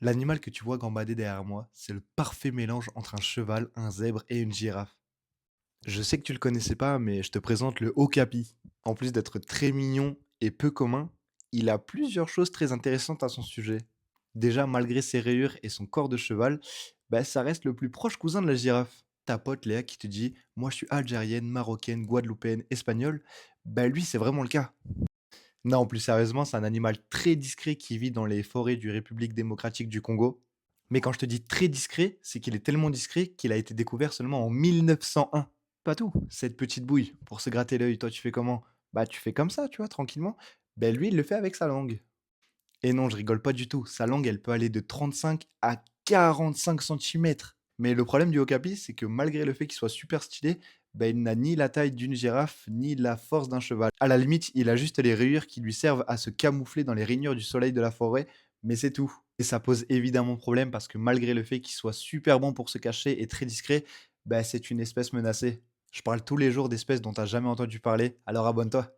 L'animal que tu vois gambader derrière moi, c'est le parfait mélange entre un cheval, un zèbre et une girafe. Je sais que tu le connaissais pas, mais je te présente le okapi. En plus d'être très mignon et peu commun, il a plusieurs choses très intéressantes à son sujet. Déjà, malgré ses rayures et son corps de cheval, bah, ça reste le plus proche cousin de la girafe. Ta pote Léa qui te dit moi je suis algérienne, marocaine, guadeloupéenne, espagnole, bah lui c'est vraiment le cas. Non, plus sérieusement, c'est un animal très discret qui vit dans les forêts du République démocratique du Congo. Mais quand je te dis très discret, c'est qu'il est tellement discret qu'il a été découvert seulement en 1901. Pas tout, cette petite bouille, pour se gratter l'œil, toi tu fais comment? Bah tu fais comme ça, tu vois, tranquillement. Ben lui, il le fait avec sa langue. Et non, je rigole pas du tout. Sa langue, elle peut aller de 35 à 45 centimètres. Mais le problème du okapi, c'est que malgré le fait qu'il soit super stylé, bah, il n'a ni la taille d'une girafe, ni la force d'un cheval. À la limite, il a juste les rayures qui lui servent à se camoufler dans les rainures du soleil de la forêt, mais c'est tout. Et ça pose évidemment problème parce que malgré le fait qu'il soit super bon pour se cacher et très discret, bah, c'est une espèce menacée. Je parle tous les jours d'espèces dont tu n'as jamais entendu parler, alors abonne-toi.